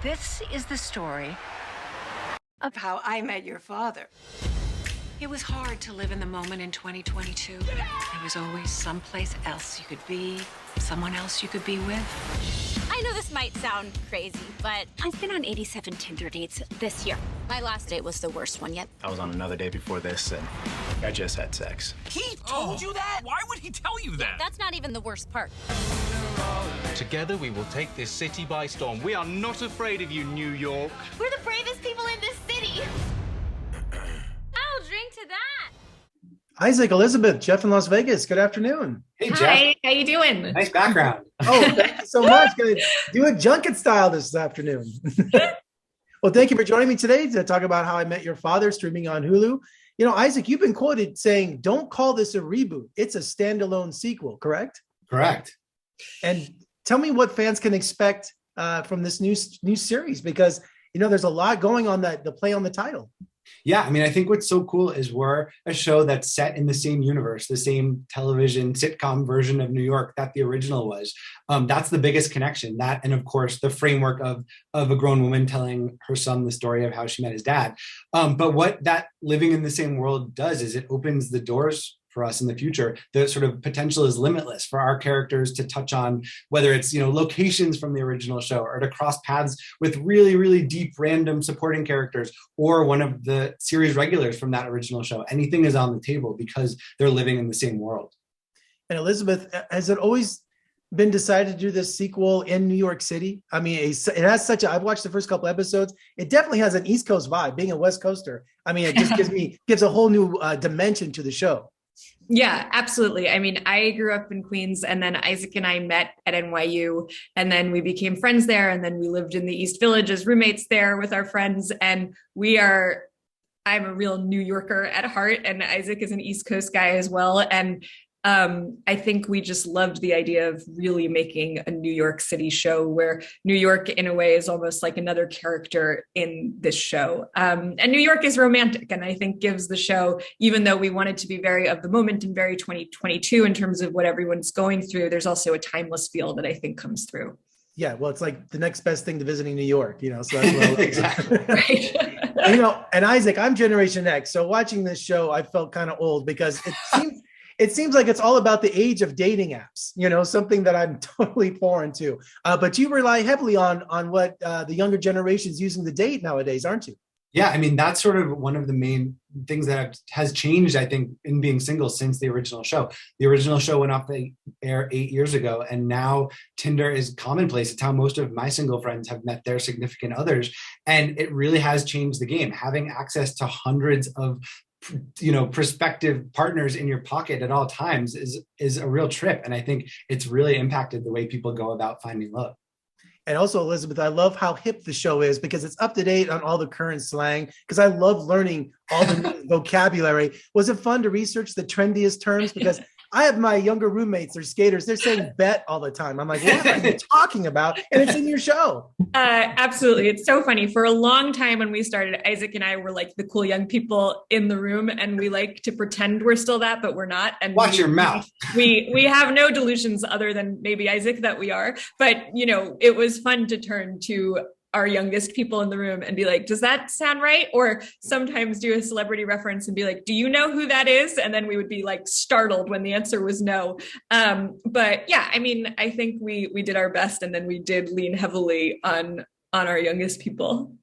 This is the story of how I met your father. It was hard to live in the moment in 2022. There was always someplace else you could be, someone else you could be with. I know this might sound crazy, but I've been on 87 Tinder dates this year. My last date was the worst one yet. I was on another date before this, and I just had sex. He told you that? Why would he tell you that? That's not even the worst part. Together we will take this city by storm. We are not afraid of you, New York. We're the bravest people in this city. I'll drink to that. Isaac, Elizabeth, Jeff in Las Vegas. Good afternoon. Hey, Jeff. Hi, how you doing? Nice background. Oh, thank you so much. Gonna do a junket style this afternoon. Well, thank you for joining me today to talk about How I Met Your Father, streaming on Hulu. You know, Isaac, you've been quoted saying, "Don't call this a reboot. It's a standalone sequel," correct? Correct. And tell me what fans can expect from this new series, because, you know, there's a lot going on, the play on the title. Yeah, I mean, I think what's so cool is we're a show that's set in the same universe, the same television sitcom version of New York that the original was. That's the biggest connection. That, and of course, the framework of a grown woman telling her son the story of how she met his dad. But what that living in the same world does is it opens the doors for us in the future. The sort of potential is limitless for our characters to touch on, whether it's, you know, locations from the original show, or to cross paths with really, really deep random supporting characters, or one of the series regulars from that original show. Anything is on the table because they're living in the same world. And Elizabeth, has it always been decided to do this sequel in New York City? I mean, it has such a, I've watched the first couple episodes. It definitely has an East Coast vibe, being a West Coaster. I mean, it just gives a whole new dimension to the show. Yeah, absolutely. I mean, I grew up in Queens, and then Isaac and I met at NYU, and then we became friends there. And then we lived in the East Village as roommates there with our friends. And I'm a real New Yorker at heart, and Isaac is an East Coast guy as well. And I think we just loved the idea of really making a New York City show where New York, in a way, is almost like another character in this show. And New York is romantic, and I think gives the show, even though we want it to be very of the moment and very 2022 in terms of what everyone's going through, there's also a timeless feel that I think comes through. Yeah, well, it's like the next best thing to visiting New York, you know, so that's what Exactly. Right. You know, and Isaac, I'm Generation X, so watching this show, I felt kind of old because it seems like it's all about the age of dating apps, you know, something that I'm totally foreign to. But you rely heavily on what the younger generation's using to date nowadays, aren't you? Yeah, I mean, that's sort of one of the main things that has changed, I think, in being single since the original show. The original show went off the air 8 years ago, and now Tinder is commonplace. It's how most of my single friends have met their significant others. And it really has changed the game. Having access to hundreds of, you know, prospective partners in your pocket at all times is a real trip. And I think it's really impacted the way people go about finding love. And also, Elizabeth, I love how hip the show is because it's up to date on all the current slang, because I love learning all the new vocabulary. Was it fun to research the trendiest terms? Because I have my younger roommates, they're skaters, they're saying bet all the time. I'm like, what are you talking about? And it's in your show. Absolutely. It's so funny. For a long time when we started, Isaac and I were like the cool young people in the room, and we like to pretend we're still that, but we're not. And Watch your mouth. We have no delusions other than maybe Isaac that we are. But, you know, it was fun to turn to our youngest people in the room and be like, does that sound right? Or sometimes do a celebrity reference and be like, do you know who that is? And then we would be like startled when the answer was no. But yeah, I mean, I think we did our best, and then we did lean heavily on our youngest people.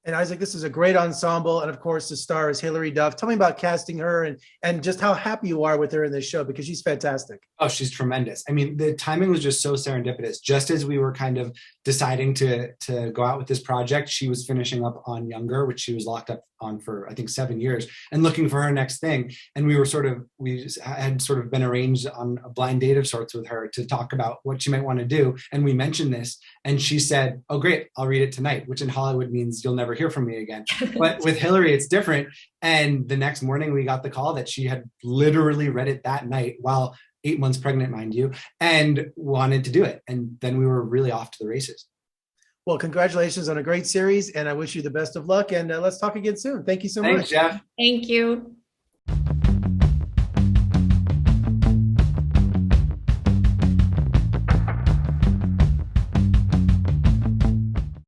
And Isaac, this is a great ensemble. And of course, the star is Hilary Duff. Tell me about casting her and just how happy you are with her in this show, because she's fantastic. Oh, she's tremendous. I mean, the timing was just so serendipitous. Just as we were kind of deciding to go out with this project, she was finishing up on Younger, which she was locked up on for, I think, 7 years, and looking for her next thing. And we had sort of been arranged on a blind date of sorts with her to talk about what she might want to do. And we mentioned this, and she said, oh, great, I'll read it tonight, which in Hollywood means you'll never hear from me again. But with Hilary, it's different. And the next morning we got the call that she had literally read it that night while 8 months pregnant, mind you, and wanted to do it. And then we were really off to the races. Well, congratulations on a great series, and I wish you the best of luck. And let's talk again soon. Thank you so much. Thanks, Jeff. Thank you.